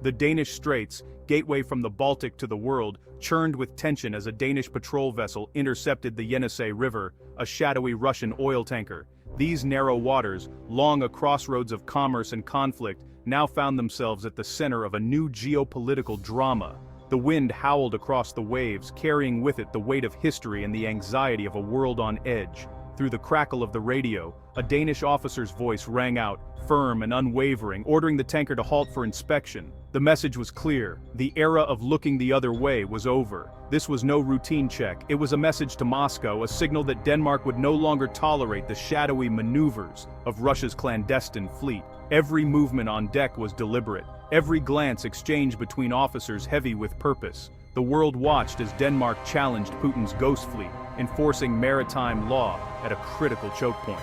The Danish Straits, gateway from the Baltic to the world, churned with tension as a Danish patrol vessel intercepted the Yenisei River, a shadowy Russian oil tanker. These narrow waters, long a crossroads of commerce and conflict, now found themselves at the center of a new geopolitical drama. The wind howled across the waves, carrying with it the weight of history and the anxiety of a world on edge. Through the crackle of the radio, a Danish officer's voice rang out, firm and unwavering, ordering the tanker to halt for inspection. The message was clear: the era of looking the other way was over. This was no routine check, it was a message to Moscow, a signal that Denmark would no longer tolerate the shadowy maneuvers of Russia's clandestine fleet. Every movement on deck was deliberate, every glance exchanged between officers heavy with purpose. The world watched as Denmark challenged Putin's ghost fleet, enforcing maritime law at a critical choke point.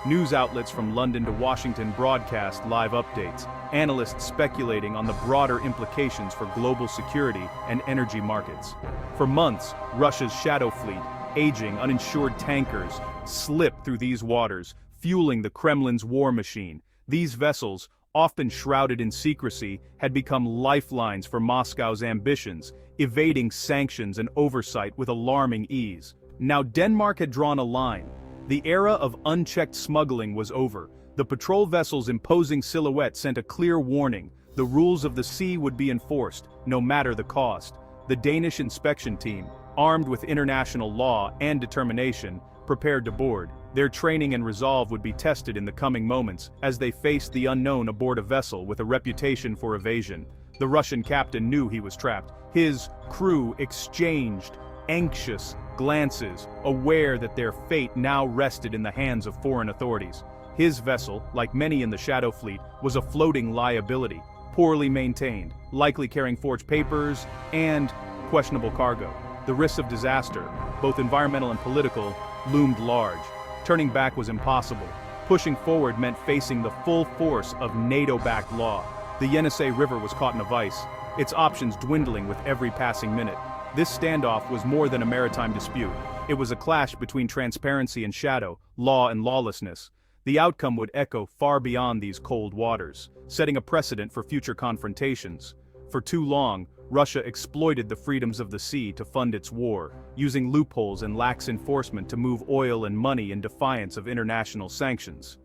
News outlets from London to Washington broadcast live updates, analysts speculating on the broader implications for global security and energy markets. For months, Russia's shadow fleet, aging, uninsured tankers, slipped through these waters, fueling the Kremlin's war machine. These vessels, often shrouded in secrecy, had become lifelines for Moscow's ambitions, evading sanctions and oversight with alarming ease. Now Denmark had drawn a line. The era of unchecked smuggling was over. The patrol vessel's imposing silhouette sent a clear warning: the rules of the sea would be enforced, no matter the cost. The Danish inspection team, armed with international law and determination, prepared to board. Their training and resolve would be tested in the coming moments as they faced the unknown aboard a vessel with a reputation for evasion. The Russian captain knew he was trapped. His crew exchanged anxious glances, aware that their fate now rested in the hands of foreign authorities. His vessel, like many in the Shadow Fleet, was a floating liability, poorly maintained, likely carrying forged papers and questionable cargo. The risks of disaster, both environmental and political, loomed large. Turning back was impossible. Pushing forward meant facing the full force of NATO-backed law. The Yenisei River was caught in a vice, its options dwindling with every passing minute. This standoff was more than a maritime dispute. It was a clash between transparency and shadow, law and lawlessness. The outcome would echo far beyond these cold waters, setting a precedent for future confrontations. For too long, Russia exploited the freedoms of the sea to fund its war, using loopholes and lax enforcement to move oil and money in defiance of international sanctions.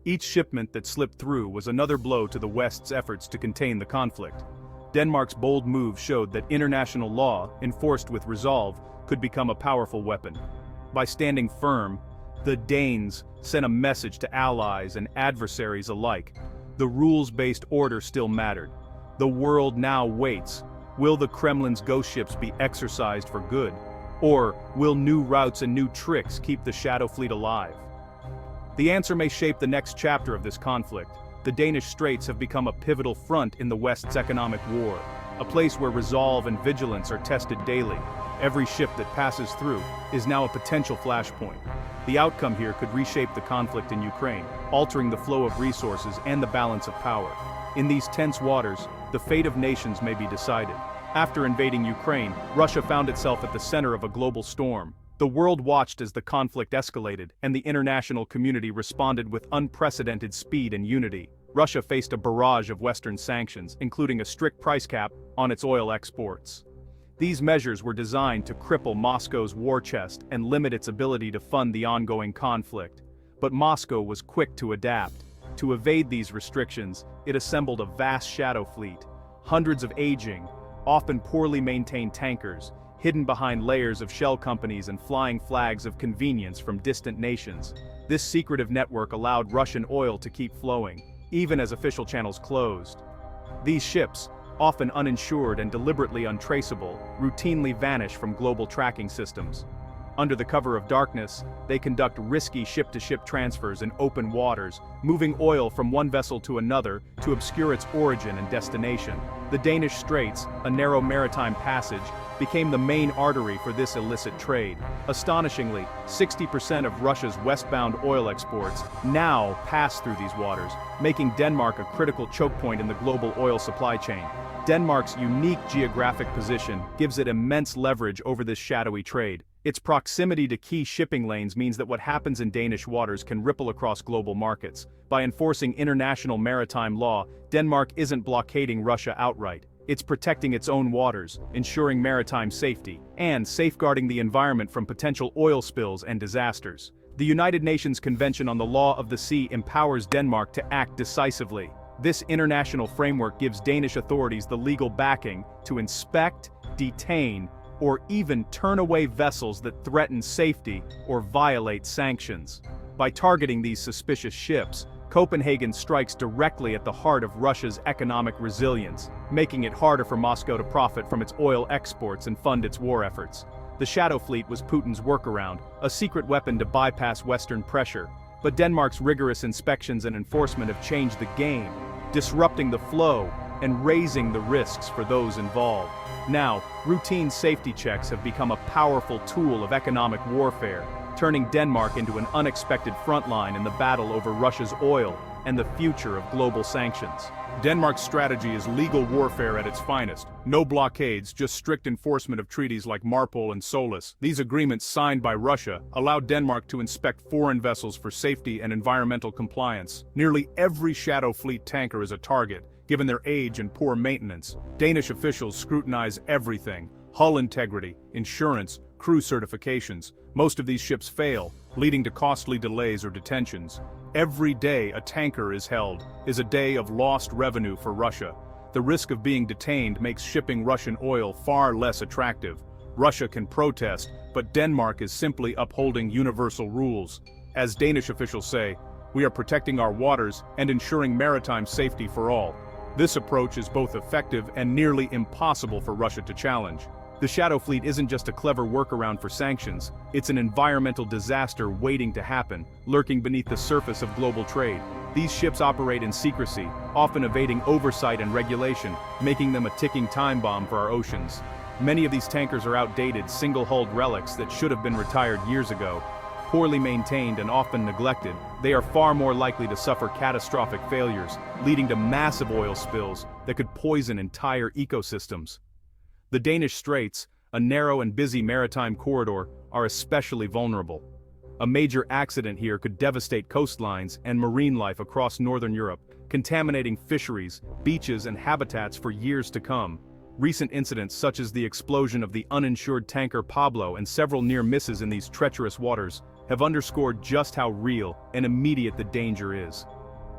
Each shipment that slipped through was another blow to the West's efforts to contain the conflict. Denmark's bold move showed that international law, enforced with resolve, could become a powerful weapon. By standing firm, the Danes sent a message to allies and adversaries alike. The rules-based order still mattered. The world now waits. Will the Kremlin's ghost ships be exercised for good? Or will new routes and new tricks keep the Shadow Fleet alive? The answer may shape the next chapter of this conflict. The Danish Straits have become a pivotal front in the West's economic war, a place where resolve and vigilance are tested daily. Every ship that passes through is now a potential flashpoint. The outcome here could reshape the conflict in Ukraine, altering the flow of resources and the balance of power. In these tense waters, the fate of nations may be decided. After invading Ukraine, Russia found itself at the center of a global storm. The world watched as the conflict escalated, and the international community responded with unprecedented speed and unity. Russia faced a barrage of Western sanctions, including a strict price cap on its oil exports. These measures were designed to cripple Moscow's war chest and limit its ability to fund the ongoing conflict. But Moscow was quick to adapt. To evade these restrictions, it assembled a vast shadow fleet, hundreds of aging, often poorly maintained tankers, hidden behind layers of shell companies and flying flags of convenience from distant nations. This secretive network allowed Russian oil to keep flowing, even as official channels closed. These ships, often uninsured and deliberately untraceable, routinely vanish from global tracking systems. Under the cover of darkness, they conduct risky ship-to-ship transfers in open waters, moving oil from one vessel to another to obscure its origin and destination. The Danish Straits, a narrow maritime passage, became the main artery for this illicit trade. Astonishingly, 60% of Russia's westbound oil exports now pass through these waters, making Denmark a critical choke point in the global oil supply chain. Denmark's unique geographic position gives it immense leverage over this shadowy trade. Its proximity to key shipping lanes means that what happens in Danish waters can ripple across global markets. By enforcing international maritime law, Denmark isn't blockading Russia outright. It's protecting its own waters, ensuring maritime safety, and safeguarding the environment from potential oil spills and disasters. The United Nations Convention on the Law of the Sea empowers Denmark to act decisively. This international framework gives Danish authorities the legal backing to inspect, detain, or even turn away vessels that threaten safety or violate sanctions. By targeting these suspicious ships, Copenhagen strikes directly at the heart of Russia's economic resilience, making it harder for Moscow to profit from its oil exports and fund its war efforts. The Shadow Fleet was Putin's workaround, a secret weapon to bypass Western pressure. But Denmark's rigorous inspections and enforcement have changed the game, disrupting the flow and raising the risks for those involved. Now, routine safety checks have become a powerful tool of economic warfare, turning Denmark into an unexpected frontline in the battle over Russia's oil and the future of global sanctions. Denmark's strategy is legal warfare at its finest. No blockades, just strict enforcement of treaties like MARPOL and SOLAS. These agreements signed by Russia allow Denmark to inspect foreign vessels for safety and environmental compliance. Nearly every Shadow Fleet tanker is a target, given their age and poor maintenance. Danish officials scrutinize everything: hull integrity, insurance, crew certifications. Most of these ships fail, leading to costly delays or detentions. Every day a tanker is held is a day of lost revenue for Russia. The risk of being detained makes shipping Russian oil far less attractive. Russia can protest, but Denmark is simply upholding universal rules. As Danish officials say, we are protecting our waters and ensuring maritime safety for all. This approach is both effective and nearly impossible for Russia to challenge. The Shadow Fleet isn't just a clever workaround for sanctions, it's an environmental disaster waiting to happen, lurking beneath the surface of global trade. These ships operate in secrecy, often evading oversight and regulation, making them a ticking time bomb for our oceans. Many of these tankers are outdated, single-hulled relics that should have been retired years ago. Poorly maintained and often neglected, they are far more likely to suffer catastrophic failures, leading to massive oil spills that could poison entire ecosystems. The Danish straits, a narrow and busy maritime corridor, are especially vulnerable. A major accident here could devastate coastlines and marine life across northern Europe, contaminating fisheries, beaches, and habitats for years to come. Recent incidents such as the explosion of the uninsured tanker Pablo and several near misses in these treacherous waters have underscored just how real and immediate the danger is.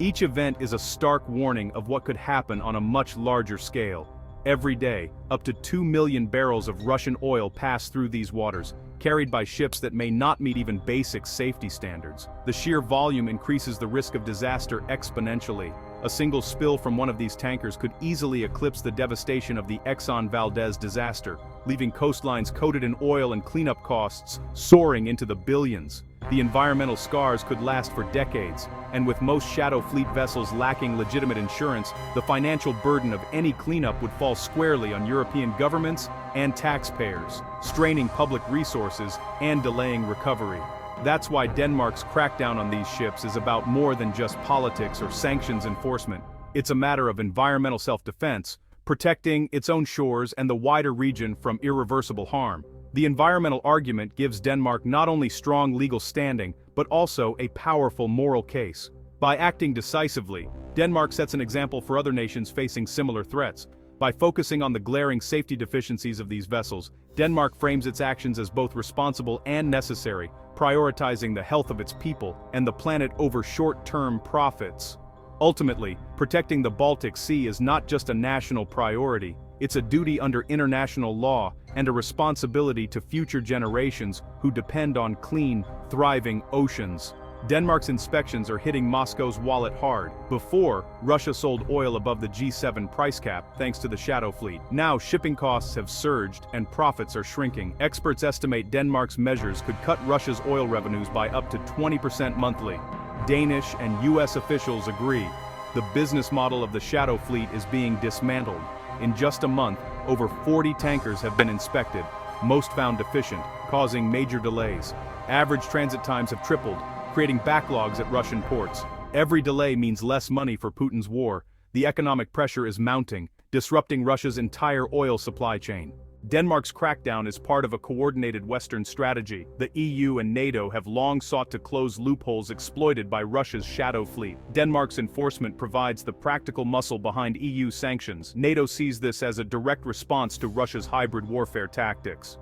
Each event is a stark warning of what could happen on a much larger scale. Every day, up to 2 million barrels of Russian oil pass through these waters, carried by ships that may not meet even basic safety standards. The sheer volume increases the risk of disaster exponentially. A single spill from one of these tankers could easily eclipse the devastation of the Exxon Valdez disaster, leaving coastlines coated in oil and cleanup costs soaring into the billions. The environmental scars could last for decades, and with most Shadow Fleet vessels lacking legitimate insurance, the financial burden of any cleanup would fall squarely on European governments and taxpayers, straining public resources and delaying recovery. That's why Denmark's crackdown on these ships is about more than just politics or sanctions enforcement. It's a matter of environmental self-defense, protecting its own shores and the wider region from irreversible harm. The environmental argument gives Denmark not only strong legal standing, but also a powerful moral case. By acting decisively, Denmark sets an example for other nations facing similar threats. By focusing on the glaring safety deficiencies of these vessels, Denmark frames its actions as both responsible and necessary, prioritizing the health of its people and the planet over short-term profits. Ultimately, protecting the Baltic Sea is not just a national priority, it's a duty under international law and a responsibility to future generations who depend on clean, thriving oceans. Denmark's inspections are hitting Moscow's wallet hard. Before, Russia sold oil above the G7 price cap thanks to the Shadow Fleet. Now shipping costs have surged and profits are shrinking. Experts estimate Denmark's measures could cut Russia's oil revenues by up to 20% monthly. Danish and US officials agree. The business model of the Shadow Fleet is being dismantled. In just a month, over 40 tankers have been inspected, most found deficient, causing major delays. Average transit times have tripled, creating backlogs at Russian ports. Every delay means less money for Putin's war. The economic pressure is mounting, disrupting Russia's entire oil supply chain. Denmark's crackdown is part of a coordinated Western strategy. The EU and NATO have long sought to close loopholes exploited by Russia's shadow fleet. Denmark's enforcement provides the practical muscle behind EU sanctions. NATO sees this as a direct response to Russia's hybrid warfare tactics.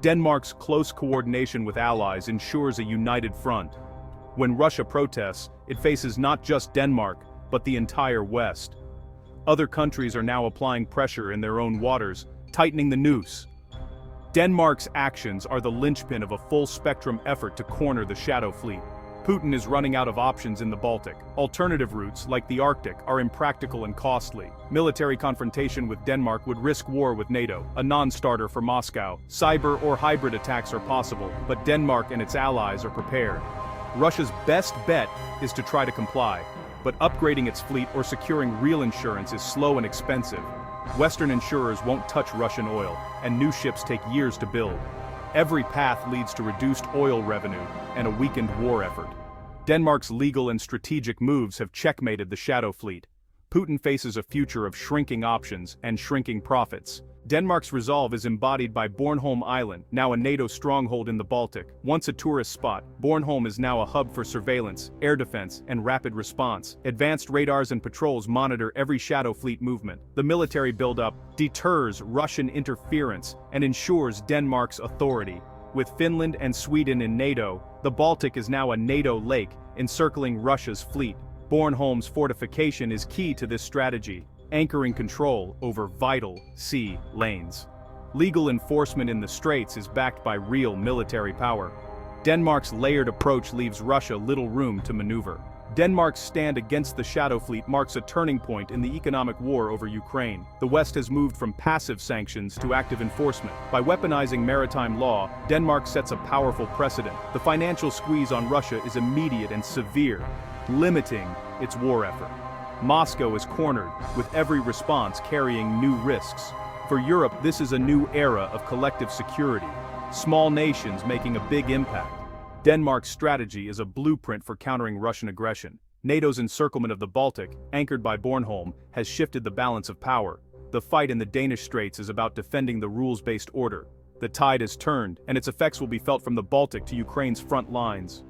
Denmark's close coordination with allies ensures a united front. When Russia protests, it faces not just Denmark, but the entire West. Other countries are now applying pressure in their own waters, tightening the noose. Denmark's actions are the linchpin of a full-spectrum effort to corner the shadow fleet. Putin is running out of options in the Baltic. Alternative routes, like the Arctic, are impractical and costly. Military confrontation with Denmark would risk war with NATO, a non-starter for Moscow. Cyber or hybrid attacks are possible, but Denmark and its allies are prepared. Russia's best bet is to try to comply, but upgrading its fleet or securing real insurance is slow and expensive. Western insurers won't touch Russian oil, and new ships take years to build. Every path leads to reduced oil revenue and a weakened war effort. Denmark's legal and strategic moves have checkmated the shadow fleet. Putin faces a future of shrinking options and shrinking profits. Denmark's resolve is embodied by Bornholm Island, now a NATO stronghold in the Baltic. Once a tourist spot, Bornholm is now a hub for surveillance, air defense, and rapid response. Advanced radars and patrols monitor every shadow fleet movement. The military buildup deters Russian interference and ensures Denmark's authority. With Finland and Sweden in NATO, the Baltic is now a NATO lake, encircling Russia's fleet. Bornholm's fortification is key to this strategy, anchoring control over vital sea lanes. Legal enforcement in the straits is backed by real military power. Denmark's layered approach leaves Russia little room to maneuver. Denmark's stand against the shadow fleet marks a turning point in the economic war over Ukraine. The West has moved from passive sanctions to active enforcement. By weaponizing maritime law, Denmark sets a powerful precedent. The financial squeeze on Russia is immediate and severe, limiting its war effort. Moscow is cornered, with every response carrying new risks. For Europe, this is a new era of collective security, small nations making a big impact. Denmark's strategy is a blueprint for countering Russian aggression. NATO's encirclement of the Baltic, anchored by Bornholm, has shifted the balance of power. The fight in the Danish Straits is about defending the rules-based order. The tide has turned, and its effects will be felt from the Baltic to Ukraine's front lines.